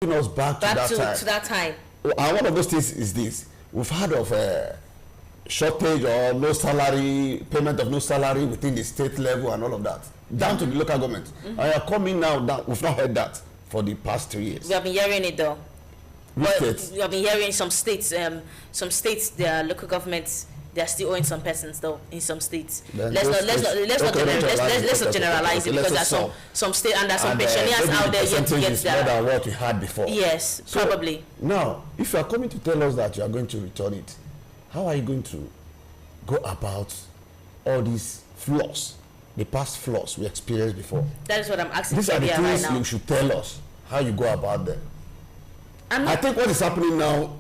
Bring us back to that time. And one of those things is this: we've heard of shortage or no salary, payment of no salary within the state level and all of that, down to the local government. And you're coming now down. We've not heard that for the past 3 years. We have been hearing it though. States? We have been hearing some states, their local governments, they are still owing some persons though in some states. Let's not generalize it, because there's some state and there's some pensioners out there yet to get that. More than what we had before. Yes, so, probably. Now, if you are coming to tell us that you are going to return it, how are you going to go about all these flaws, the past flaws we experienced before? That is what I'm asking. These are the things right now. You should tell us how you go about them. I think what is happening now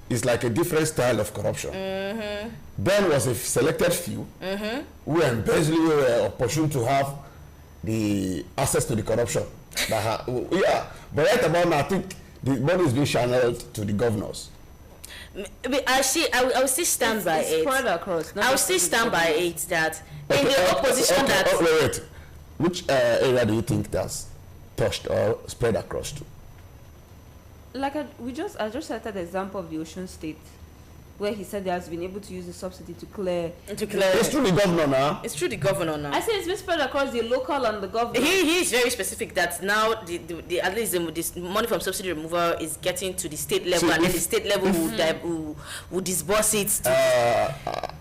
is like a different style of corruption. Then was a selected few who were embezzling, who were opportune to have the access to the corruption. Yeah, but right about now, I think the money is being channeled to the governors. I will still stand by it. Spread across. I will still stand by it that in the opposition wait. Which area do you think that's touched or spread across to? Like I just cited the example of the Osun State, where he said he has been able to use the subsidy to clear. It's through the governor now. It's through the governor now. I say it's been spread across the local and the governor. He is very specific that now the at least this money from subsidy removal is getting to the state level, and then the state level will disburse it.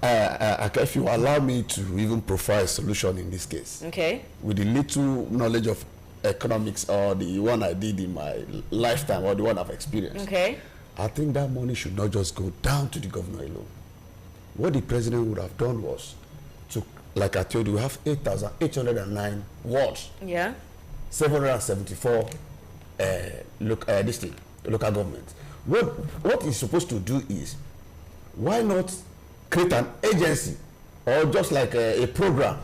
If you allow me to even provide a solution in this case, okay, with the little knowledge of economics or the one I did in my lifetime or the one I've experienced, okay, I think that money should not just go down to the governor alone. What the president would have done was to, like I told you, we have 8,809 wards. Yeah. 774 local governments. What he's supposed to do is, why not create an agency or just like a program,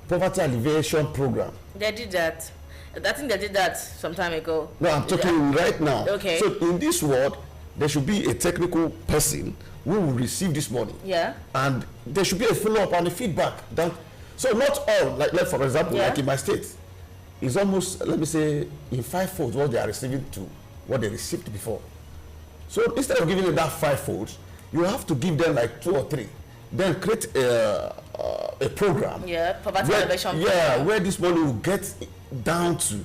poverty alleviation program. They did that. I think they did that some time ago. No, I'm talking right now. Okay. So in this world, there should be a technical person who will receive this money. Yeah. And there should be a follow-up and a feedback. So not all, like for example, like in my state, it's almost, let me say, in 5-fold what they are receiving to what they received before. So instead of giving them that 5-fold, you have to give them like 2 or 3. Then create a program. Yeah, poverty alleviation program. Yeah, where this money will get down to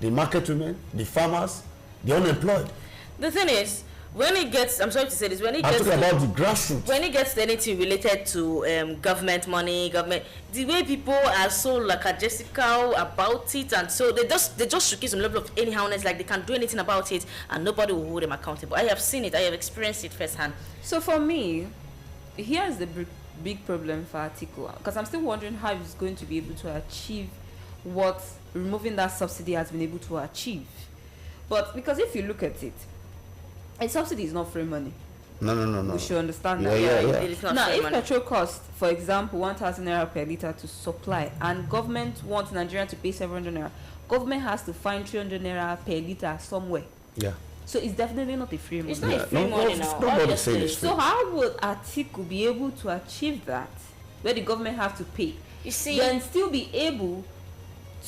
the market women, the farmers, the unemployed. The thing is, when it gets, I'm sorry to say this, when it I'm gets talking about the grassroots. When it gets to anything related to government money, the way people are so lackadaisical about it, and so they just showcase some level of anyhowness, like they can't do anything about it, and nobody will hold them accountable. I have seen it, I have experienced it firsthand. So for me, here's the big problem for Atiku, because I'm still wondering how he's going to be able to achieve what removing that subsidy has been able to achieve. But because if you look at it, a subsidy is not free money. No. We should understand that. It is not now, free if money. petrol costs, for example, 1,000 naira per liter to supply, and government wants Nigeria to pay 700 naira, government has to find 300 naira per liter somewhere. Yeah. So it's definitely not a free money. It's not a free money now. Nobody saying it's free. So how would Atiku be able to achieve that, where the government have to pay? You see, then still be able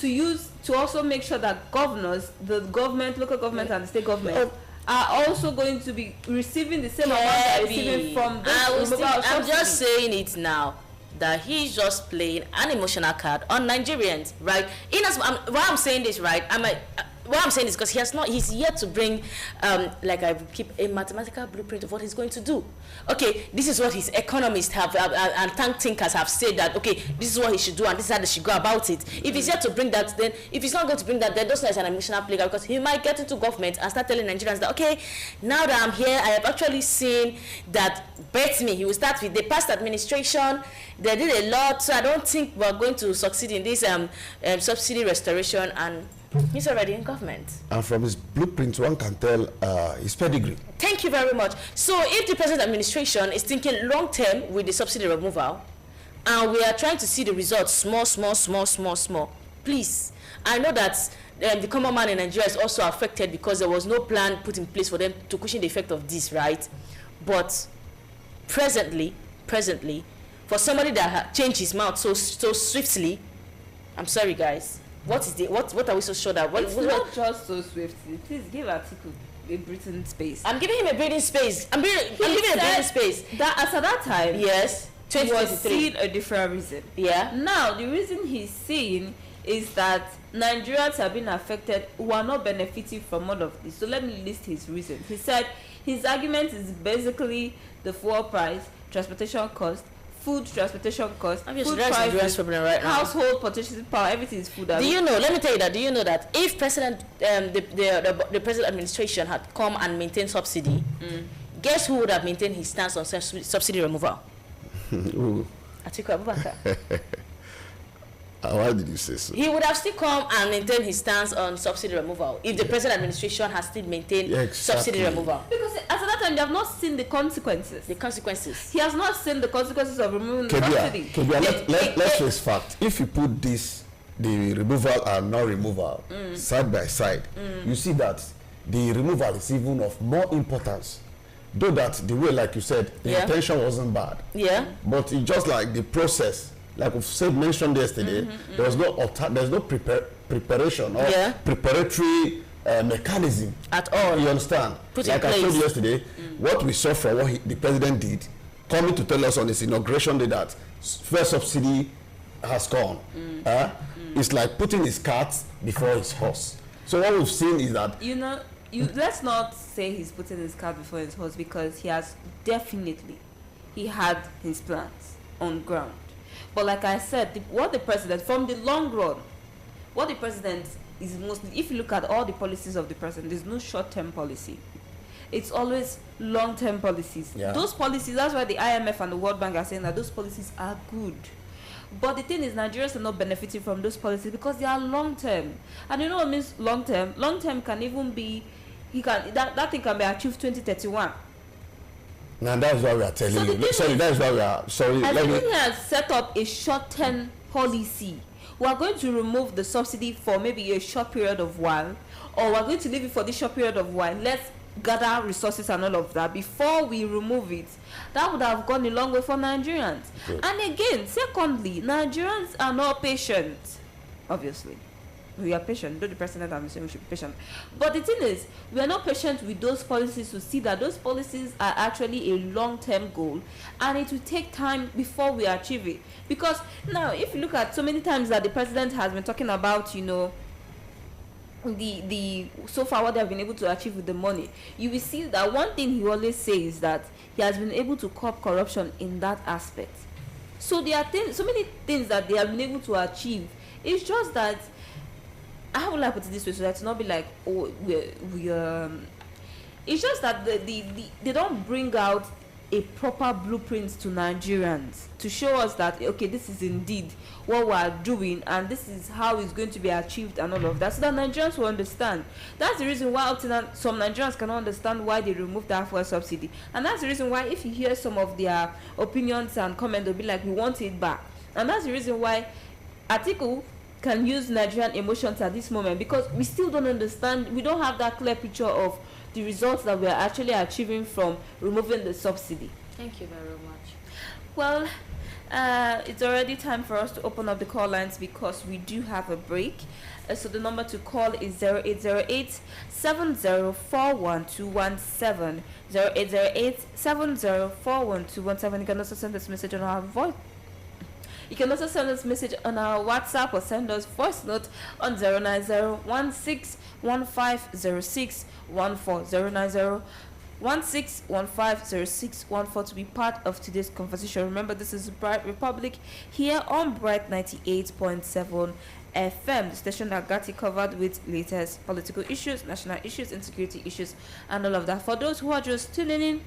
to use to also make sure that governors, the government, local government, and the state government are also going to be receiving the same amount they're receiving from this I'm just saying it now, that he's just playing an emotional card on Nigerians, right? Why I'm saying this, right? Why I'm saying this because he's yet to bring like I keep a mathematical blueprint of what he's going to do. Okay, this is what his economists have and think thinkers have said, that okay, this is what he should do and this is how they should go about it. If he's yet to bring that, then if he's not going to bring that, then that's not an emotional play, because he might get into government and start telling Nigerians that okay, now that I'm here, I have actually seen that bet me. He will start with the past administration, they did a lot, so I don't think we're going to succeed in this subsidy restoration, and he's already in government. And from his blueprint, one can tell his pedigree. Thank you very much. So if the present administration is thinking long term with the subsidy removal, and we are trying to see the results small, please, I know that the common man in Nigeria is also affected because there was no plan put in place for them to cushion the effect of this, right? But presently, for somebody that changed his mouth so swiftly, I'm sorry guys, what are we so sure that? It's not just so swiftly. Please give Atiku a breathing space. I'm giving him a breathing space. I'm giving a breathing space. That as at that time, yes, he was seeing a different reason. Yeah. Now the reason he's seeing is that Nigerians have been affected who are not benefiting from all of this. So let me list his reason. He said his argument is basically the fuel price, transportation cost, food, transportation cost, food prices, right now. Household purchasing power, everything is food. Do you know? Let me tell you that. Do you know that if the present administration had come and maintained subsidy, guess who would have maintained his stance on subsidy removal? Atiku Abubakar. Why did you say so? He would have still come and maintained his stance on subsidy removal if the present administration has still maintained subsidy removal. Because at that time they have not seen the consequences. He has not seen the consequences of removing the subsidy. Let's face fact. If you put this, the removal and non-removal side by side, you see that the removal is even of more importance. Though that the way, like you said, the intention wasn't bad. Yeah. But it's just like the process. Like we mentioned yesterday, there's no preparation or preparatory mechanism at all. You understand? Like I told you yesterday, what we saw from what the president did, coming to tell us on his inauguration day that first subsidy has gone. It's like putting his cart before his horse. So what we've seen is that let's not say he's putting his cart before his horse, because he has definitely had his plans on ground. But like I said, what the president, from the long run, what the president is mostly, if you look at all the policies of the president, there's no short-term policy. It's always long-term policies. Yeah. Those policies, that's why the IMF and the World Bank are saying that those policies are good. But the thing is, Nigerians are not benefiting from those policies because they are long-term. And you know what means long-term? Long-term can even be, that thing can be achieved 2031. Now that's why we are telling you. That's why we are. Sorry, let me has set up a short-term policy. We are going to remove the subsidy for maybe a short period of while, or we are going to leave it for this short period of while. Let's gather resources and all of that before we remove it. That would have gone a long way for Nigerians. Okay. And again, secondly, Nigerians are not patient. Obviously, we are patient. Though the president and saying we should be patient, but the thing is, we are not patient with those policies to see that those policies are actually a long-term goal, and it will take time before we achieve it. Because now, if you look at so many times that the president has been talking about, the so far what they have been able to achieve with the money, you will see that one thing he always says is that he has been able to curb corruption in that aspect. So there are so many things that they have been able to achieve. It's just that, how will I put it this way so that to not be like, oh, it's just that they don't bring out a proper blueprint to Nigerians to show us that, okay, this is indeed what we are doing and this is how it's going to be achieved and all of that, so that Nigerians will understand. That's the reason why some Nigerians cannot understand why they removed that fuel subsidy, and that's the reason why if you hear some of their opinions and comments, they'll be like, we want it back. And that's the reason why Atiku can use Nigerian emotions at this moment, because we still don't understand, we don't have that clear picture of the results that we are actually achieving from removing the subsidy. Thank you very much. Well, it's already time for us to open up the call lines because we do have a break. So the number to call is 0808 7041 0808 7041 You can also send this message on our voice. You can also send us message on our WhatsApp or send us voice note on 09016150614 09016150614 to be part of today's conversation. Remember, this is Bright Republic here on Bright 98.7 FM, the station that got you covered with latest political issues, national issues, insecurity issues, and all of that. For those who are just tuning in,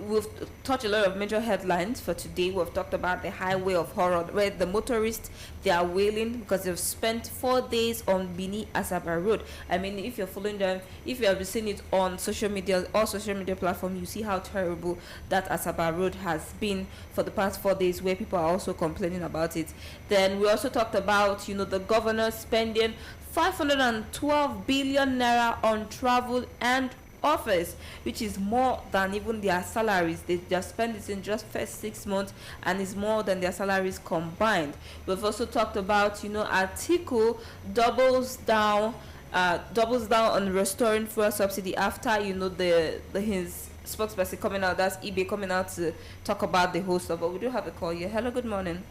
we've touched a lot of major headlines for today. We've talked about the highway of horror, where the motorists, they are wailing because they've spent 4 days on Bini Asaba Road. I mean, if you're following them, if you have seen it on social media, all social media platforms, you see how terrible that Asaba Road has been for the past 4 days, where people are also complaining about it. Then we also talked about, the governor spending 512 billion naira on travel and office, which is more than even their salaries. They just spend it in just first 6 months, and is more than their salaries combined. We've also talked about, Atiku doubles down on restoring fuel subsidy after his spokesperson coming out, that's eBay, coming out to talk about the whole stuff. But we do have a call here. Hello, good morning.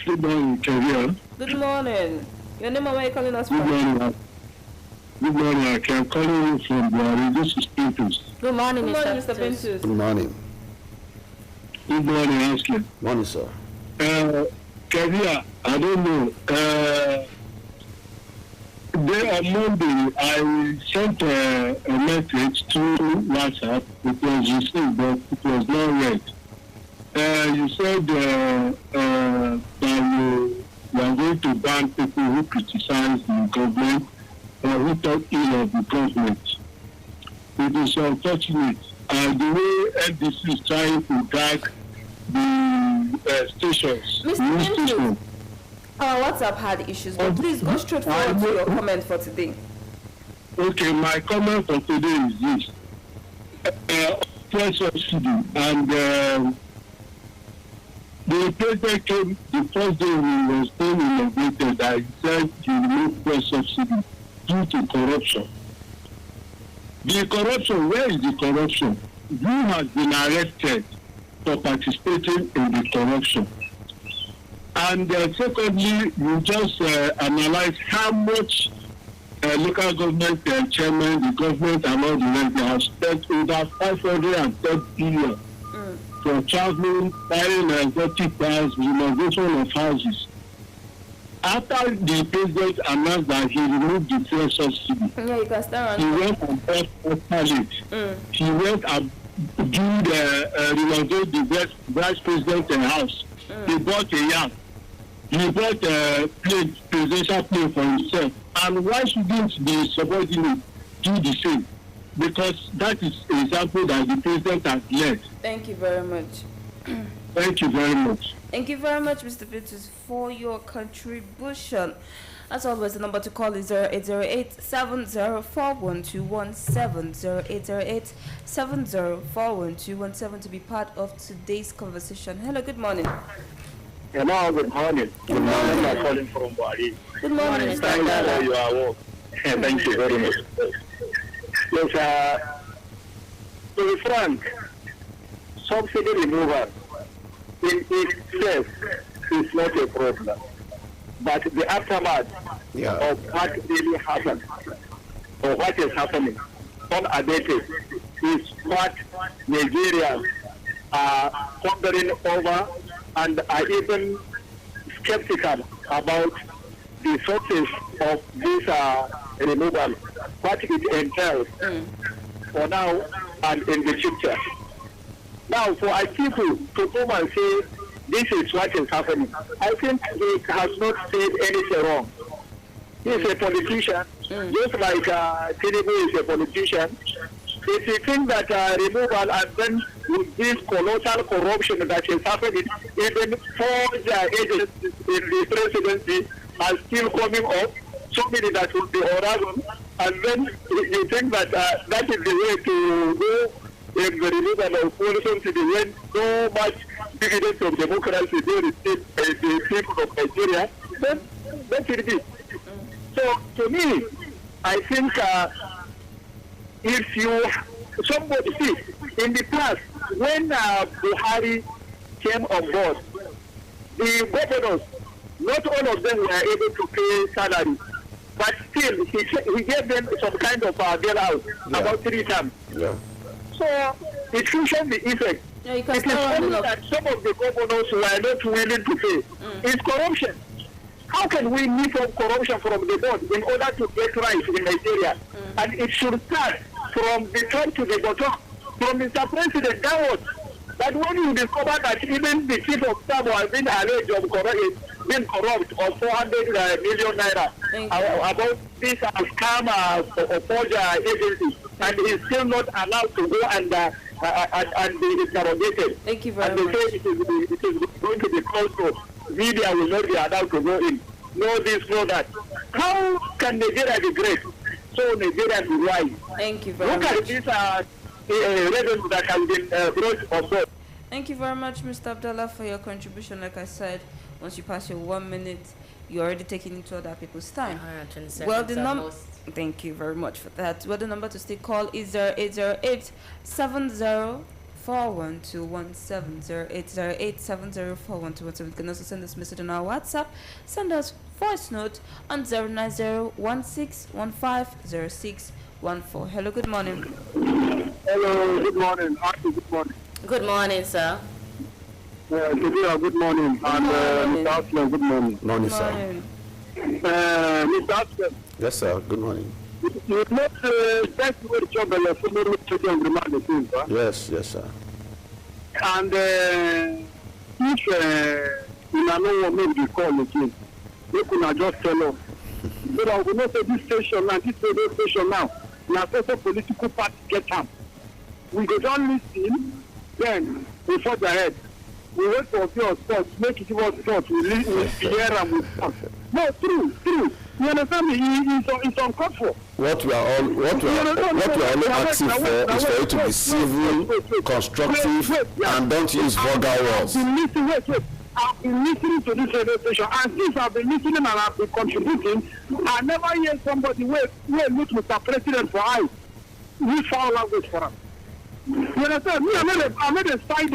Good morning, Kevin. Good morning. Your name and where you calling us Good from? morning. Good morning. I'm calling you from Buhari. This is Pintus. Good morning, Good morning, Mr. Mr. Pintus. Good morning. Good morning, Ashley. Morning, sir. Kevin, I don't know. Day on Monday, I sent a message to WhatsApp. It was received, but it was not read. You said that you are going to ban people who criticize the government or who talk ill of the government. It is unfortunate. The way NDC is trying to drag the stations. Mr. Pintus, our WhatsApp had issues, but please go straight forward to your comment for today. Okay, my comment for today is this. Fuel subsidy, and the president came the first day we was being inaugurated. I said he removed fuel subsidy due to corruption. The corruption, where is the corruption? Who has been arrested for participating in the corruption? And secondly, you just analyze how much local government chairman, the government and all the rest, they have spent over 510 billion for traveling, buying exotic cars, renovation of houses. After the president announced that he removed the fuel subsidy, Yeah, you can start he on. went and bought pallet. He went and renovate the vice president house. He bought a yacht. He bought a plane, presidential plane for himself. And why shouldn't the subordinate do the same? Because that is an example that the president has led. Thank you very much. Thank you very much. Thank you very much, Mr. Peters, for your contribution. As always, the number to call is 0808-7041-217, 0808-7041-217 to be part of today's conversation. Hello, good morning. Hello, good morning. Good morning. I'm calling from Bali. Good morning, Mr. Thank you Abdallah. for your work. Thank you very much. Yes, to be frank, subsidy removal in itself is not a problem. But the aftermath of what really happened, or what is happening, unabated, is what Nigerians are pondering over and are even skeptical about the sources of this removal, what it entails for now and in the future. Now, for Atiku to come and say this is what is happening, I think he has not said anything wrong. He is a politician, just like Tinubu is a politician. If you think that removal and then with this colossal corruption that is happening, even 4 agents in the presidency are still coming up, so many that will be horizon, and then you think that that is the way to go in the removal of fuel subsidy when so much dividends of democracy they receive the people of Nigeria, then that should be. So to me, I think if you somebody see in the past when Buhari came on board, the governors, not all of them were able to pay salary, but still he gave them some kind of bailout about 3 times. Yeah. So it cushions the effect. Yeah, you can It is start only on. that some of the governors were not willing to pay. It's corruption. How can we meet up corruption from the board in order to get right in Nigeria? And it should start from the top to the bottom, from Mr. President downwards. That when you discover that even the chief of staff has been alleged of being corrupt of 400 million naira about this scam of forged agency, and is still not allowed to go and be interrogated. Thank you very And they much. say it is going to be closed, so media will not be allowed to go in. No this, no that. How can Nigeria be great so Nigeria is wise. Thank you very Look much. at this revenue that has been brought also. Thank you very much, Mr. Abdullah, for your contribution. Like I said, once you pass your 1 minute, you're already taking into other people's time. 120 Well, seconds the at number. most. Thank you very much for that. Well, the number to still call is 0808 704121 0808 704121. You can also send us message on our WhatsApp. Send us voice note on 09016150614. Hello, good morning. Hello, good morning. Auntie, good morning. Good morning, sir. Kebira, good morning. And morning. Mr. Aslam, good morning. Morning, Good sir. morning. Mr. Aslam, Yes, sir. Good morning. you not best way to job and follow children on demand the things, huh? Yes, yes, sir. And if you know what made the call again, you could just tell us. So that we know say this station now, this radio station now, now also political party get them. We go down listen, then we forge ahead. We wait for your thoughts, make it what thoughts, we hear and we talk. No, true. You understand me? It's uncalled for. What we are all asking for is for you to be civil, constructive, and don't use vulgar words. I've been listening to this radio station, and since I've been listening and I've been contributing, I never hear somebody wait look Mr. President for eyes. We foul language for us. You understand? Me, I made a side.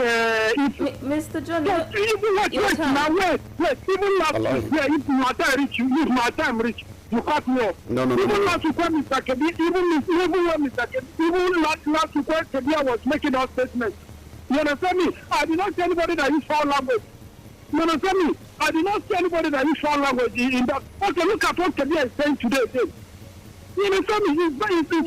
Mr. John, Wait. Even last week, if my time reach you, if my time reach, you cut me off. No. Even last week when Mr. Kebi, even last week when Kebi was making that statement. You understand me? I did not tell anybody that use foul language. You understand me? I did not tell anybody that use foul language in that. Okay, look at what Kebi is saying today. You understand me? It's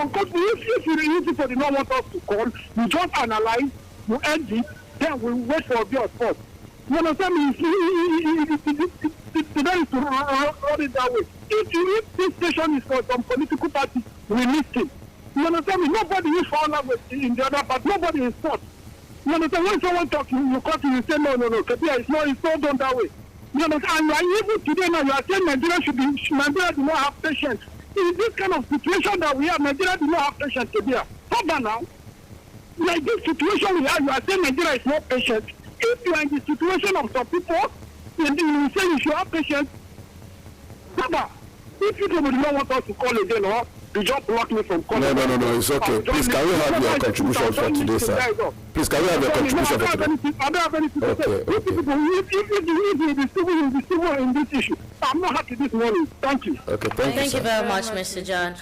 uncomfortable. If you people do not want us to call, you just analyze, you end it, then we wait for your spot. You understand me? Today is to run it that way. If this station is for some political party, we listen. You understand me? Nobody is foul language in the other part. Nobody is taught. You understand? When someone talks, you cut you say no. Kabia, it's not done that way. You understand? And even today now, you are saying Nigeria do not have patience. In this kind of situation that we have, Nigeria do not have patience to be. How about now? Like this situation we have, you are saying Nigeria is not patient. If you are in the situation of some people, then you say you should have patience. How about? If people do not want us to call again, or you just block me from calling. No, it's okay. Please, can we have your contribution for today, sir? Please, can we have your contribution for today? I don't have anything to say. Okay. If you be civil in this issue, I'm not happy this morning. Thank you. Okay, thank Thank you, you sir. very much, Mr. John.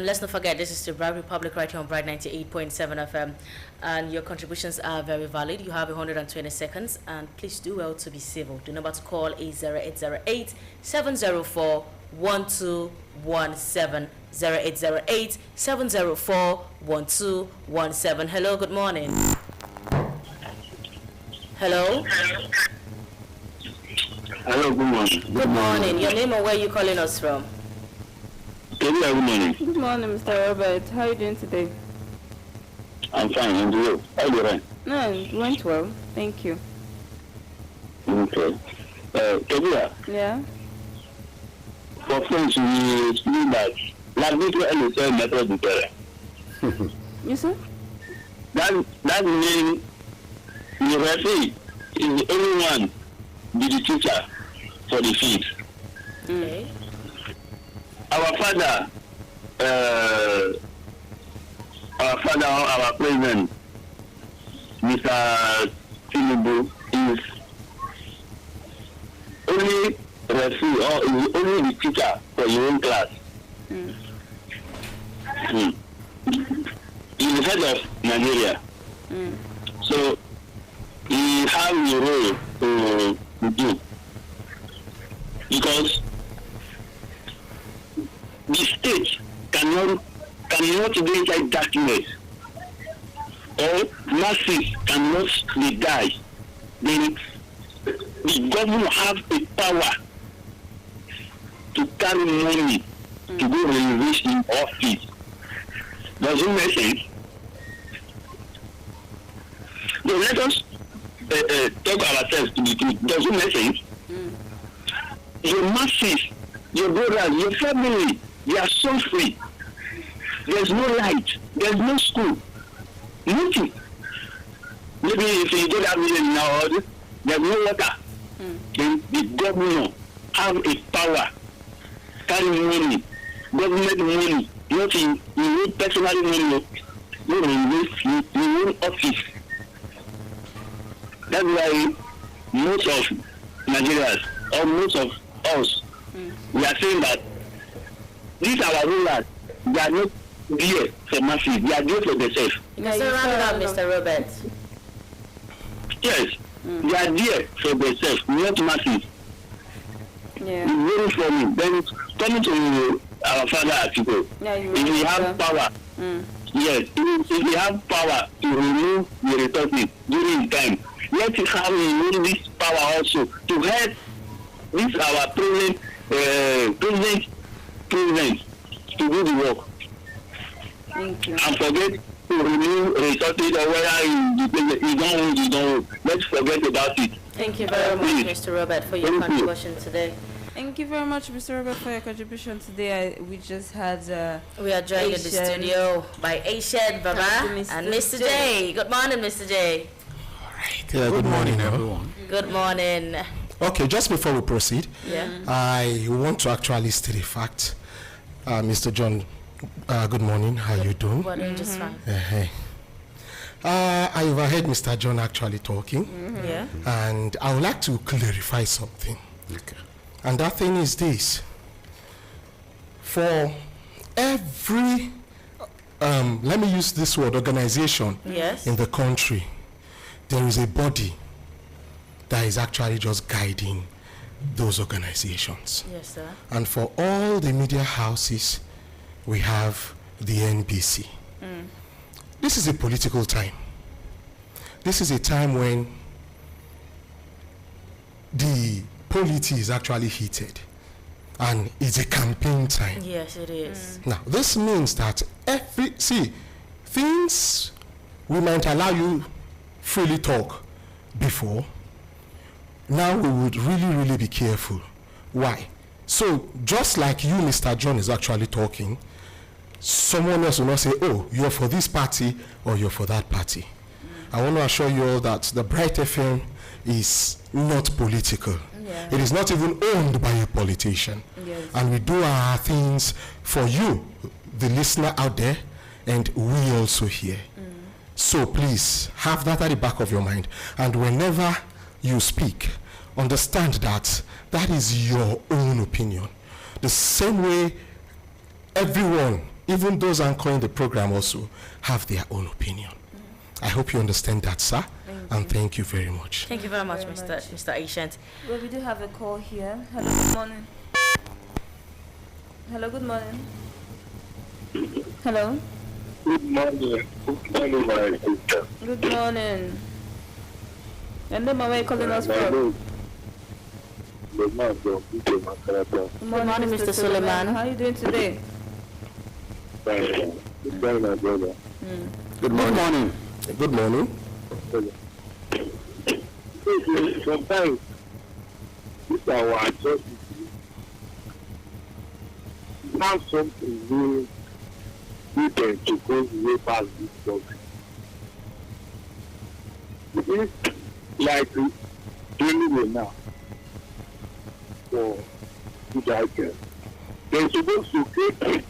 Let's not forget, this is the Bright Republic right here on Bright 98.7 FM. And your contributions are very valid. You have 120 seconds. And please do well to be civil. The number to call is 0808 704 1217. 0808 704 1217. Hello, good morning. Hello. Hello, good morning. Good morning. Your name and where you calling us from? Good morning. Good morning, Mr. Robert. How are you doing today? I'm fine, and you? How are you doing? No, it went well. Thank you. Okay. Kebia, Yeah? for French, we speak that l'arbitre est le seul maître du terrain. You sir? That means the referee is the only one be the teacher for the field. Okay. Our father, our president, Mr. Tinubu, is only referee or is only the teacher for your own class. He's the head of Nigeria. So he has a role to do. Because the state cannot be inside darkness, or masses cannot be die. Then the government have the power to carry money to go release in office. Does it make sense? So let us talk ourselves to the truth. Does it make sense? Your masses, your brothers, your family, They are suffering. There's no light. There's no school. Nothing. Maybe if you don't have million now, there's no water. Then the governor have a power, carry money, government money, not in personal money, no in own office. That's why most of Nigerians or most of us, we are saying that these are our rulers. They are not there for masses. They are there for themselves. Mr. Round up, Mr. Robert. Yes, they are there for themselves, not masses. Yeah. It's very funny. Then coming to our father Atiku, if we have power, yes, if we have power to remove the resources during time, let us have this power also to help this our president to do the work. Thank you. And forget to remove resources or whether you don't. Let's forget about it. Thank you very much, Mr. Robert, for your contribution today. Thank you very much, Mr. Robert, for your contribution today. We just had we are joined in the studio by Aished, Baba, and Mr. J. Good morning, Mr. J. All right. Yeah, good morning, everyone. Good morning. Okay, just before we proceed, Yeah. I want to actually state a fact. Mr. John, good morning. How you doing? Well, just fine. I overheard Mr. John actually talking, Yeah. and I would like to clarify something. Okay. And that thing is this. For every, let me use this word, organization Yes. in the country, there is a body that is actually just guiding those organizations. Yes, sir. And for all the media houses, we have the NBC. This is a political time. This is a time when the polity is actually heated, and it's a campaign time. Yes, it is. Now, this means that things we might allow you freely talk before. Now we would really be careful. Why? So just like you, Mr. John, is actually talking, someone else will not say, oh, you're for this party or you're for that party. I want to assure you all that the Bright FM is not political. Yeah. It is not even owned by a politician. Yes. And we do our things for you, the listener out there, and we also here. So please have that at the back of your mind. And whenever you speak, understand that that is your own opinion. The same way everyone, even those anchoring the program, also have their own opinion. I hope you understand that, sir. Thank you very much. Thank you very much, Mr. Ancient. Well, we do have a call here. Hello, good morning. Hello, good morning. Hello. Good morning. Good morning, my sister. Good morning. And then, where are you calling us from? Good morning, Good morning, Mr. Suleiman. How are you doing today? Good morning, my brother. Good morning. Good morning. Sometimes this is our atrocity. Now something new needed to go way past this topic. It's like dealing with now for good idea. They're supposed to get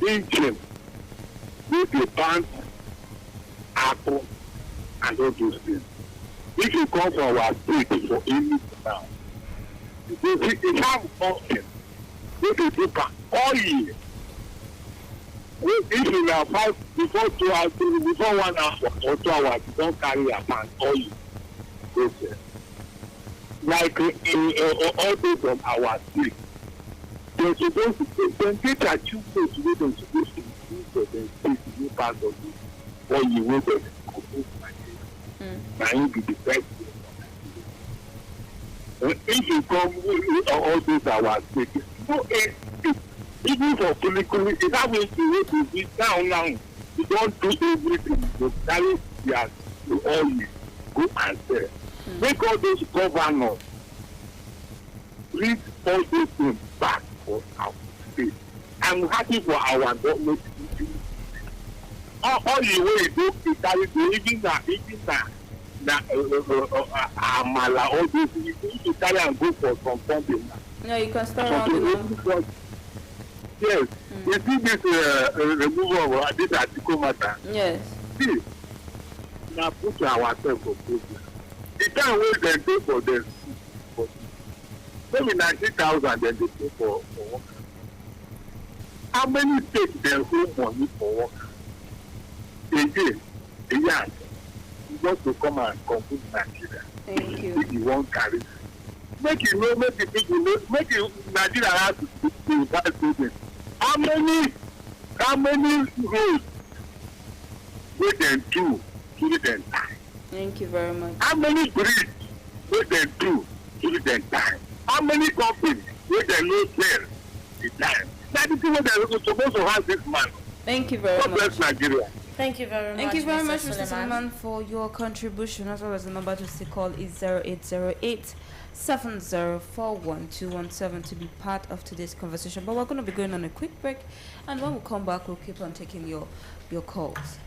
Egypt with the bank, Apple, and all those things. If you come from our state for anything now, it have often with the paper oil. If you now five before 2 hours, before 1 hour or 2 hours, you don't carry a pan oil. Okay. Like all those from our state, they're supposed to get a two places where they're supposed to use for the state to be part of it, or you wait for the and be the best. If you come with all these our state, so even for political, it's not going to be now. You don't do everything. You carry their all you go and sell. Make all those governors bring all those things back for our state. I'm happy for our government. All the way do even Amala, all this, you carry and go for some something. No, you can start on. Yes, you see this removal of this article matter. Yes. See, now put ourselves for problem. The time where they pay for them, maybe 90,000 then they pay for work. How many take their own money for work? Again, you just to come and compete Nigeria. Thank you. If you want carry, make you know, make the people know, make you Nigeria has to that student. How many roads we can do to them die? Thank you very much. How many bridges we can do to them die? How many companies we can not sell the time? That is what they're supposed to have this man. Thank you very God much. bless Nigeria. Thank you very much. Thank you very much, Mr. Suleiman. Suleiman, for your contribution. As well as the number to still call is 0808 7041 to be part of today's conversation. But we're going to be going on a quick break, and when we come back, we'll keep on taking your calls.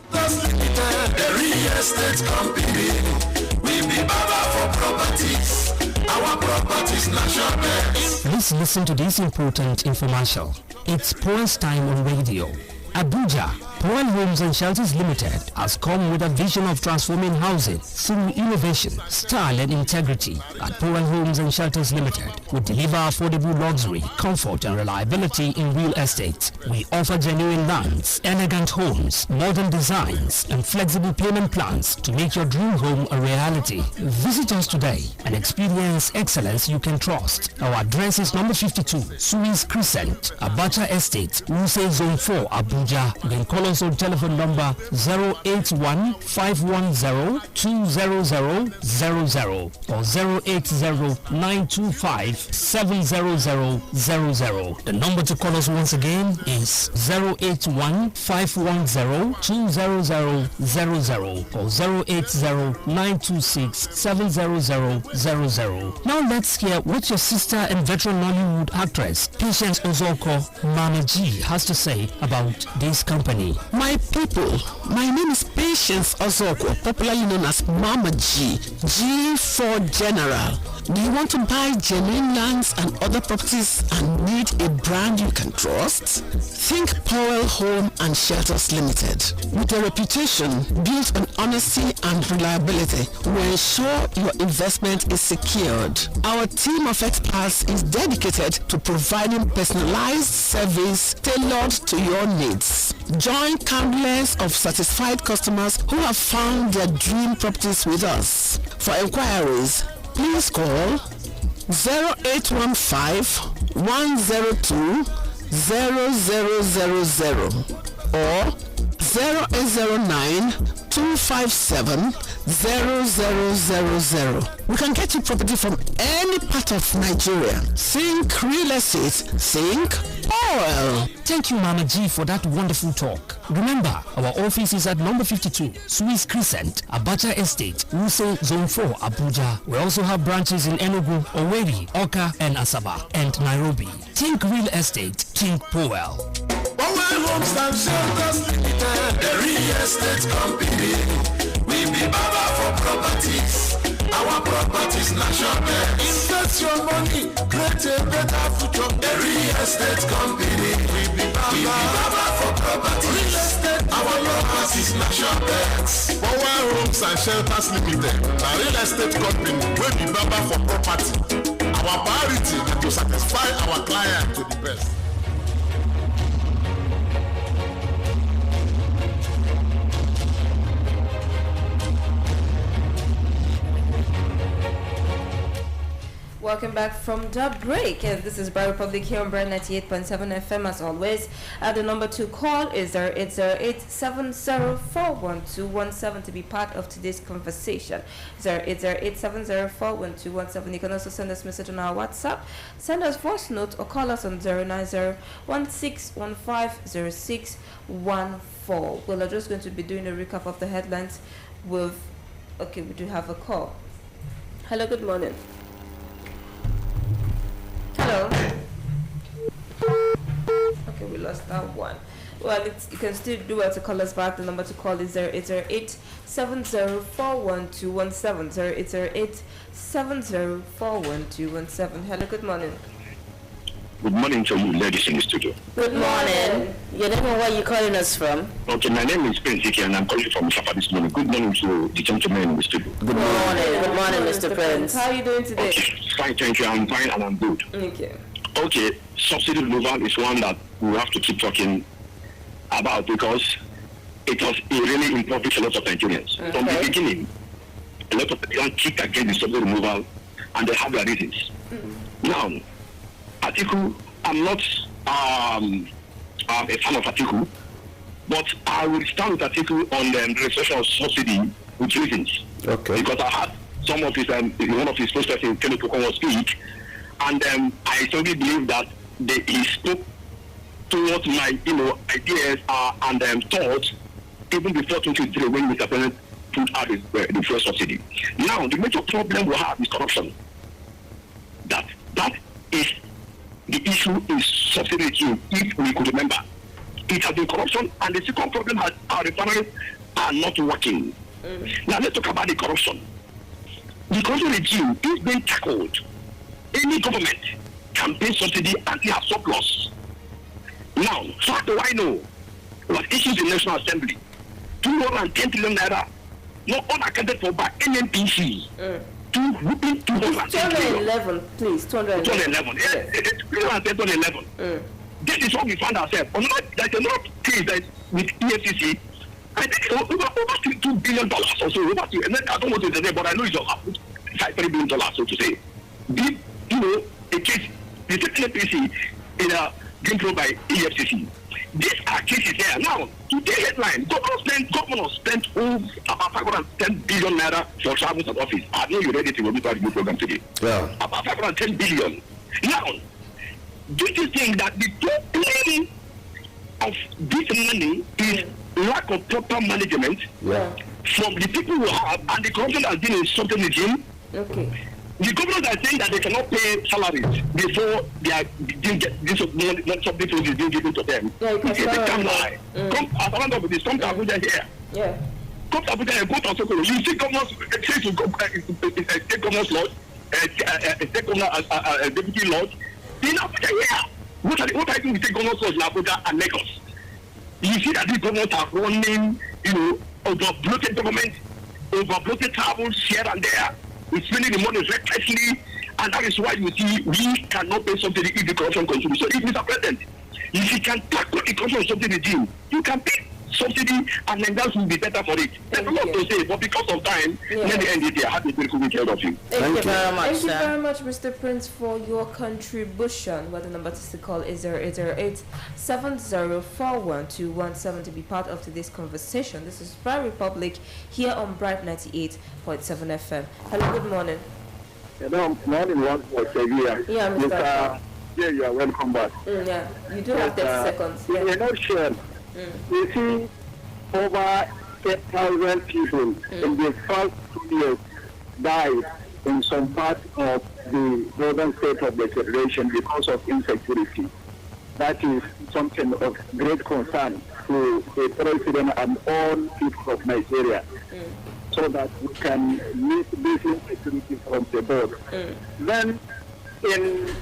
The real estate company, we be Baba for properties. Our properties national banks. Please listen to this important infomercial. It's Poets Time on Radio. Abuja, Poet Homes and Shelters Limited has come with a vision of transforming housing through innovation, style and integrity. At Poet Homes and Shelters Limited, we deliver affordable luxury, comfort and reliability in real estate. We offer genuine lands, elegant homes, modern designs and flexible payment plans to make your dream home a reality. Visit us today and experience excellence you can trust. Our address is number 52, Suez Crescent, Abacha Estate, Wuse Zone 4, Abuja. You can call us on telephone number 081-510-20000 or 080-925-70000. The number to call us once again is 081-510-20000 or 080-926-70000. Now let's hear what your sister and veteran Nollywood actress Patience Ozoko Mama G has to say about this company. My people, my name is Patience Ozoko, popularly known as Mama G. G for General. Do you want to buy genuine lands and other properties and need a brand you can trust? Think Powell Home and Shelters Limited. With a reputation built on honesty and reliability, we ensure your investment is secured. Our team of experts is dedicated to providing personalized service tailored to your needs. Join countless of satisfied customers who have found their dream properties with us. For inquiries, please call 0815-102-0000 or 0809-257-0000. We can get you property from any part of Nigeria. Think real estate, think oil. Thank you, Mama G, for that wonderful talk. Remember, our office is at number 52, Swiss Crescent, Abacha Estate, Wuse Zone 4, Abuja. We also have branches in Enugu, Owerri, Oka, and Asaba, and Nairobi. Think real estate, think Powell. Power Homes and Shelters Limited, the real estate company. We be Baba for properties. Our properties national banks. Invest your money, create a better future. The real estate company. We be Baba for properties. Real estate, our properties national banks. Power Homes and Shelters Limited, a real estate company. We be Baba for property. Our priority is to satisfy our client to the best. Welcome back from the break. And this is Bright Republic here on Bright 98.7 FM as always. The number to call is 0808-7041-217 to be part of today's conversation. 0808-7041-217. You can also send us a message on our WhatsApp. Send us voice note or call us on 090-1615-0614. Well, I'm just going to be doing a recap of the headlines with... Okay, we do have a call. Hello, good morning. Hello. lost that one. Well, you can still do it to call us back. The number to call is 0808 7041 0808 7041 Hello, good morning. Good morning to you, ladies in the studio. Good morning. Your name and where you calling us from? Okay, my name is Prince Ike and I'm calling from Shapa this morning. Good morning to the gentleman in the studio. Good morning. Good morning, Mr. Prince. How are you doing today? Okay, fine, thank you. I'm fine and I'm good. Okay. Okay, subsidy removal is one that we have to keep talking about because it was really impoverished a lot of Nigerians. Okay. From the beginning, a lot of people kicked against the subsidy removal and they have their reasons. Now, Atiku, I'm not a fan of Atiku, but I will stand with Atiku on the restoration of subsidy with reasons. Okay. Because I had some of his, one of his posters in Teleprocongo speak, and I strongly believe that he spoke towards my, ideas and thoughts even before 2023 when Mr. President put out the first subsidy. Now, the major problem we have is corruption. That is the issue is subsidy regime, if we could remember. It has been corruption, and the second problem has our refineries are not working. Now let's talk about the corruption. The corruption regime is being tackled. Any government can pay subsidy and they have surplus. Now, how do I know? Was issued in the National Assembly 210 trillion naira, not unaccounted for by NNPC. 211, please. 211. Yes, 211. This is what we found ourselves. There's another case that with EFCC. I think over $2 billion or so. And then I don't want to say, but I know it's $5 billion, so to say. A case, the EFCC is being thrown by EFCC. These are cases there. Now, today headline, government spent about 510 billion naira for travels and office. I know you ready to go to the new program today. Yeah. About 510 billion. Now, do you think that the problem of this money is lack of proper management from the people who have, and the corruption has been in certain regime? Okay. The government are saying that they cannot pay salaries before they are being being given to them. Yeah, they can't lie. Come as a round of this, come to Abuja here. Yeah. Come to Abuja and go to Sokolo. You see governors say to go state governor's lodge, state governor deputy lodge. In Abuja here, what are you doing with state governor's lodge in Abuja and Lagos? You see that these governors are running, over-bloated government, over-bloated travels here and there. It's spending the money recklessly, and that is why you see we cannot pay subsidy if the corruption continues. So if Mr. President, if you can tackle the corruption subsidy regime, you can pay subsidy and Nigerians will be better for it. There's a lot to say, but because of time, let me end it here. Have a very good weekend of you. Thank you very much, Thank you sir. very much, Mr. Prince, for your contribution. Well, the number to call is 0808 7041 to be part of today's conversation. This is Prime Republic here on Bright 98.7 FM. Hello, good morning. Hello, morning, one for Sevilla. Yeah, Mr. Yeah, you are welcome back. Yeah, you do have 30 seconds. In a nutshell, you see over 8,000 people in the first 2 years died in some part of the northern state of the Federation because of insecurity. That is something of great concern to the president and all people of Nigeria, so that we can meet this insecurity from the board. Then, in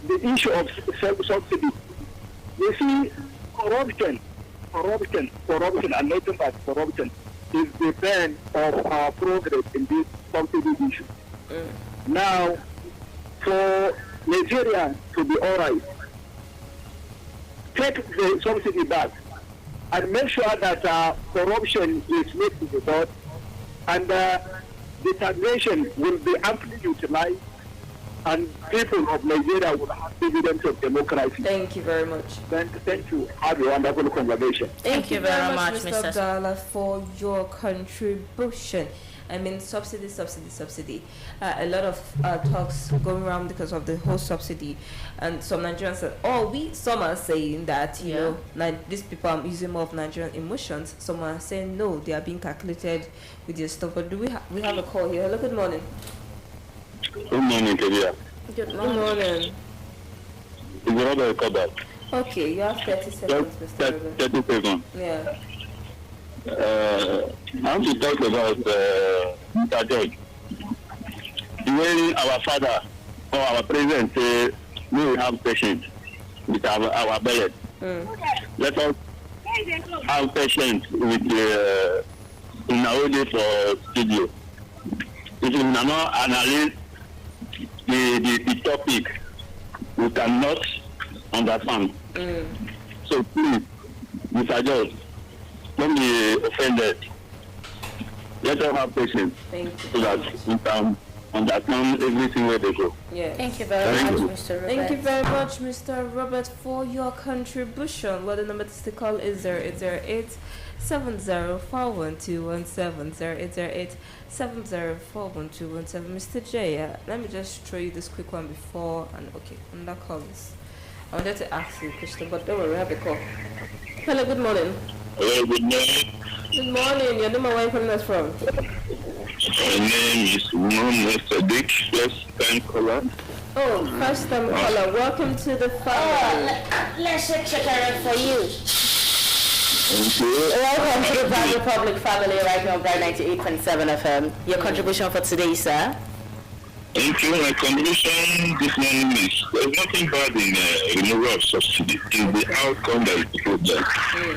the issue of subsidy, you see corruption, and nothing but corruption is the bane of our progress in this subsidy issue. Now, for Nigeria to be all right, take the subsidy back and make sure that corruption is made to the board, and the taxation will be amply utilized, and people of Nigeria will have dividends of democracy. Thank you very much. Thank you. Have a wonderful conversation. Thank you very much, Mr. Abdallah, for your contribution. I mean, subsidy. A lot of talks going around because of the whole subsidy, and some Nigerians said, some are saying that these people are using more of Nigerian emotions. Some are saying no, they are being calculated with their stuff. But we have a call here? Hello, good morning. Good morning, Kevia. Good morning. It's another callback. Okay, you have 30 seconds, Mr. Robert. 30 seconds. Yeah. I want to talk about Mr. George. When our father or our president say we will have patience with our ballot. Let us have patience with Naode for studio. If you not analyze the topic, we cannot understand. So please, Mr. George, don't be offended. Let us have patience so that we can understand everything where they go. Yeah. Thank you very much, Mr. Robert. Thank you very much, Mr. Robert, for your contribution. Well, the number to call is 0808 70412170 0808 Mr. J, let me just show you this quick one before and okay, on that call is. I wanted to ask you a question, but don't worry, we have a call. Hello, good morning. Hello, good morning. Good morning. Your name and where are you calling us from? My name is Mohammed Sadiq, first time caller. Oh, first time caller. Welcome to the family. Let's check it for you. Thank you. Welcome to the Brand Republic family right here on Brand 98.7 FM. Your contribution for today, sir? Thank you. My contribution this morning is there's nothing bad in removal of subsidy. It's the outcome that is the problem.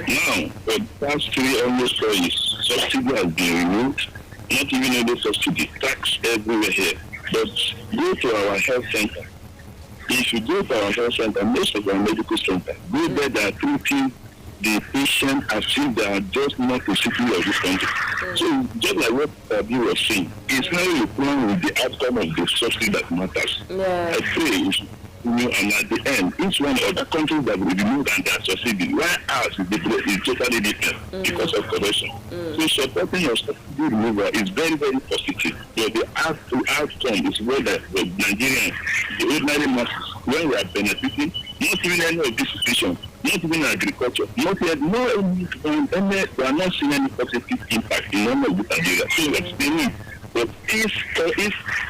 Now, for the past 3 almost 4 years, subsidy has been removed. Not even only subsidy, tax everywhere here. But go to our health center. If you go to our health center, most of our medical centers, go there, they are treating the patient as if they are just not a citizen of this country. So just like what Abi was saying, it's not a problem with the outcome of the subsidy that matters. I pray it's, and at the end, each one of the countries that will remove and their subsidy, why ours is totally different because of corruption. So supporting your subsidy removal is very, very positive. But the outcome is where the Nigerians, the ordinary masses, when we are benefiting, not even any of this situation, not even agriculture, not yet, we are not seeing any positive impact in none of this area. So we're explaining. But if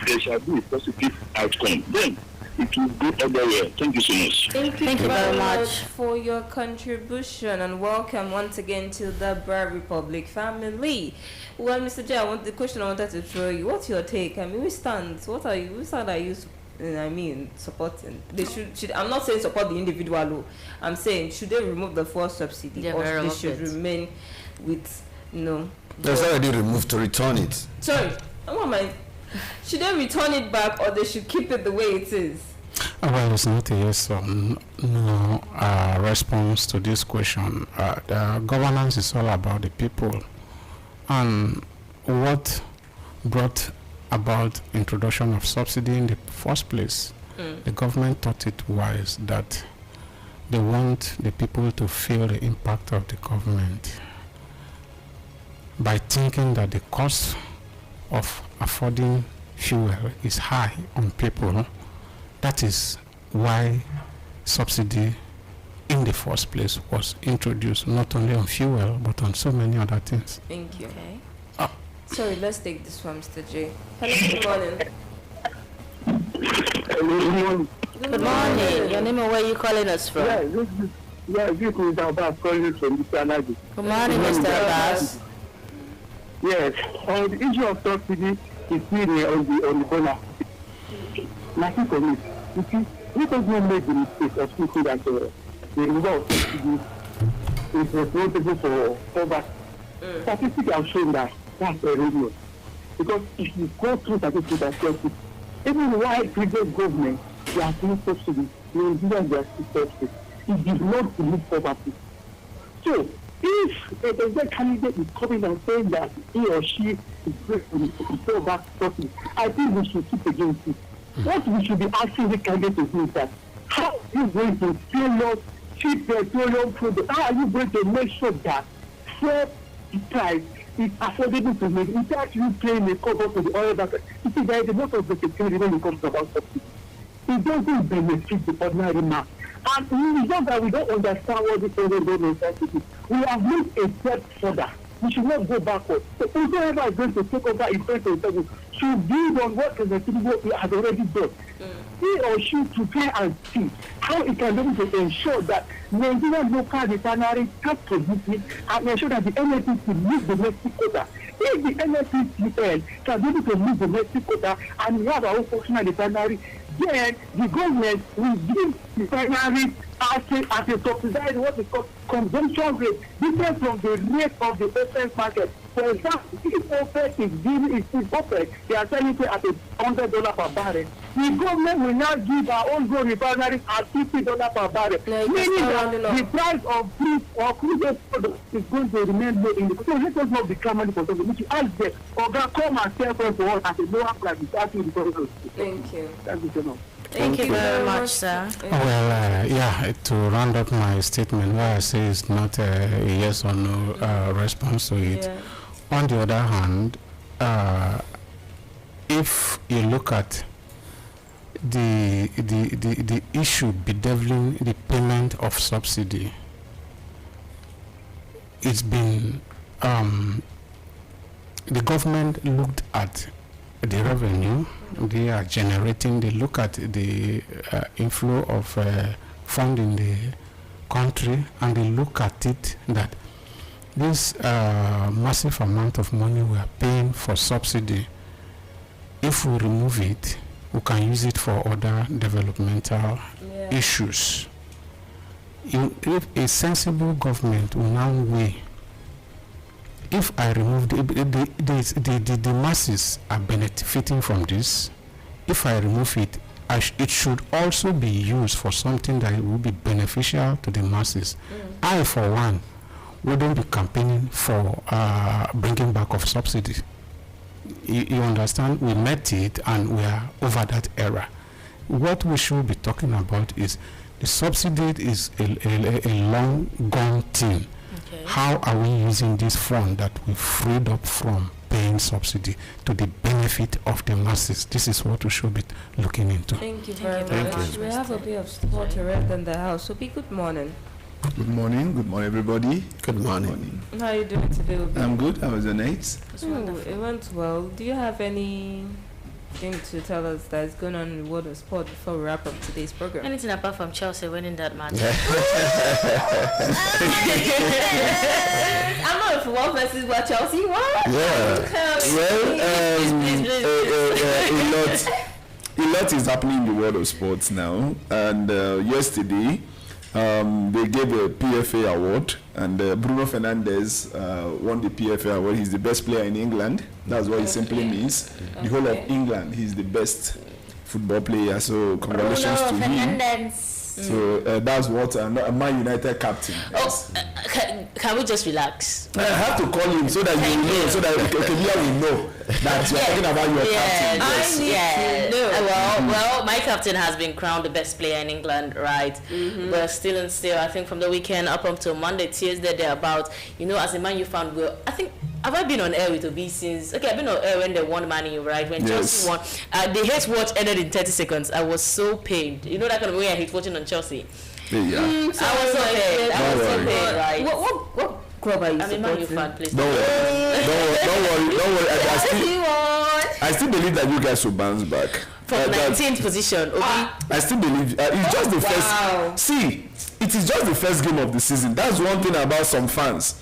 there shall be a positive outcome, then it will go everywhere. Thank you so much. Thank you very much for your contribution and welcome once again to the Brand Republic family. Well, Mr. J, the question I wanted to throw you, what's your take? I mean, which stand are you supporting? They should I'm not saying support the individual, I'm saying should they remove the fuel subsidy or they should remain with There's already removed to return it. Sorry, should they return it back or they should keep it the way it is? Well, it's not a yes or no response to this question. The governance is all about the people, and what brought about introduction of subsidy in the first place, the government thought it wise that they want the people to feel the impact of the government by thinking that the cost of affording fuel is high on people. That is why subsidy in the first place was introduced, not only on fuel but on so many other things. Thank you. Okay. Sorry, let's take this one, Mr. J. Hello, good morning. Good morning. Your name and where are you calling us from? This is Abbas calling from Mr. Nagi. Good morning, Mr. Abbas. Yes, on the issue of subsidy, it's really on the corner. Nothing for me. You see, we don't make the mistake of thinking that the removal of subsidy is responsible for poverty. Statistics have shown that that's a radio. Because if you go through statistics and check it, even while previous government they are doing subsidy, Nigerians they are still subsidy. It did not remove poverty. So if a president candidate is coming and saying that he or she is going to throw back subsidy, I think we should keep against it. What we should be asking the candidate to do is that how are you going to sell us cheap petroleum products? How are you going to make sure that fuel price is affordable to make without you paying a cover to the oil market? You see, there is a lot of security when it comes about subsidy. It doesn't benefit the ordinary man. And it's not that we don't understand what the federal government has to do. We have moved a step further. We should not go backwards. So whoever is going to take over in 2027 should build on what the Tinubu has already done. he or she to try and see how it can be able to ensure that Nigerian local refineries start producing and ensure that the NNPC meet domestic quota. If the NNPCL can be able to meet domestic quota and we have our own functional refinery, then the government will give refineries as a subsidized what is called consumption rate, different from the rate of the OPEC market. For example, if OPEC is OPEC, they are selling it at $100 per barrel. The government will now give our own gold refineries at $50 per barrel, meaning that the price of crude or crude products is going to remain low in the country. So let us not become money for something. We should ask them, come and sell for us at a lower price. Thank you. Thank you so much. Thank you very much, sir. Well, to round up my statement, why I say it's not a yes or no response to it. Yeah. On the other hand, if you look at the issue bedeviling the payment of subsidy, it's been the government looked at the revenue they are generating. They look at the inflow of fund in the country, and they look at it that this massive amount of money we are paying for subsidy, if we remove it, we can use it for other developmental issues. If a sensible government will now weigh, if I remove the masses are benefiting from this, if I remove it, it should also be used for something that will be beneficial to the masses. I, for one, wouldn't be campaigning for bringing back of subsidy. You understand? We met it and we are over that era. What we should be talking about is the subsidy is a long gone thing. Okay. How are we using this fund that we freed up from paying subsidy to the benefit of the masses? This is what we should be looking into. Thank you very much. We have a bit of support around in the house. So be good morning. Good morning, everybody. Good morning. How are you doing today, Obi? I'm good. How was your night? It went well. Do you have anything to tell us that is going on in the world of sport before we wrap up today's program? Anything apart from Chelsea winning that match? I'm not a football person, but Chelsea won. Yeah. A lot is happening in the world of sports now. And yesterday, they gave a PFA award, and Bruno Fernandes won the PFA award. He's the best player in England. That's what it simply means. The whole of England, he's the best football player. So congratulations to him. So that's what a Man United captain. Yes. Can we just relax? I have to call him so that you know, so that Kebia will know that you're talking about your captain. Yes. I need to know. Well, my captain has been crowned the best player in England, right? Mm-hmm. But still, I think from the weekend up until Monday, Tuesday, they're about, as a Man U fan, I think, have I been on air with Obi since? Okay, I've been on air when they won Man U, right? When Chelsea won. The hate watch ended in 30 seconds. I was so pained. You know that kind of way I hate watching on Chelsea? Yeah. I was so pained. Right? What club are you supporting? Man U fan, please. Don't worry. I still believe that you guys will bounce back. From 19th position, Obi. I still believe it's just the first. See, it is just the first game of the season. That's one thing about some fans.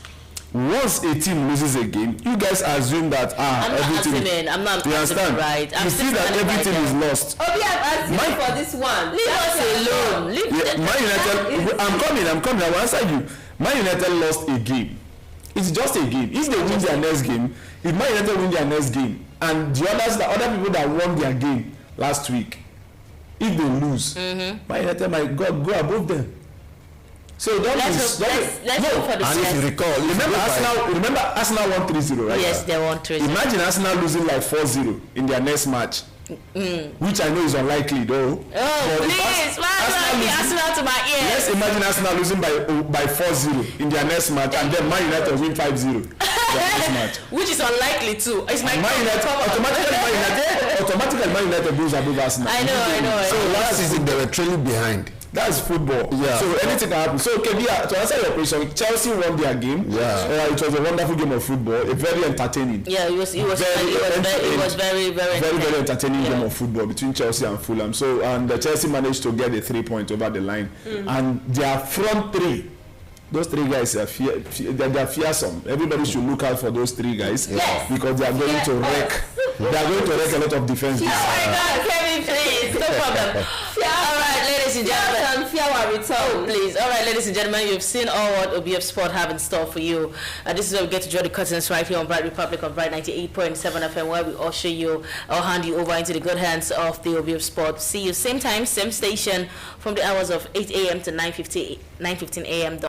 Once a team loses a game, you guys assume that everything. I'm not you understand? Right. You see that everything is lost. Obi, I've asked you for this one. Leave us alone. Man United. I'm coming. I will answer you. Man United lost a game. It's just a game. If they win their next game, if Man United win their next game, and the other people that won their game last week, if they lose, Man United might go above them. So let's hope for the and if you recall, remember Arsenal won 3-0, right? Yes, they won 3-0. Imagine Arsenal losing like 4-0 in their next match, which I know is unlikely though. Oh, please, Arsenal to my ears. Let's imagine Arsenal losing by 4-0 in their next match, and then Man United win 5-0. this match. Which is unlikely too. It's my Man United, automatically Man United goes above Arsenal. I know. So last season they were trailing behind. That's football. Yeah. So anything can happen. So Kebia, to answer your question, Chelsea won their game. Yeah. It was a wonderful game of football. Very entertaining. Yeah, it was very entertaining game of football between Chelsea and Fulham. So and Chelsea managed to get a 3 point over the line, and their front three. Those three guys are they're fearsome. Everybody should look out for those three guys because they are going to wreck. They are going to wreck a lot of defense. Oh my God, Kevin, please, no problem. All right, ladies and gentlemen. Please. All right, ladies and gentlemen, you've seen all what OBF Sport have in store for you. This is where we get to draw the curtains right here on Bright Republic on Bright 98.7 FM, where we usher you, I'll hand you over into the good hands of the OBF Sport. See you same time, same station, from the hours of 8 a.m. to 9:15 a.m.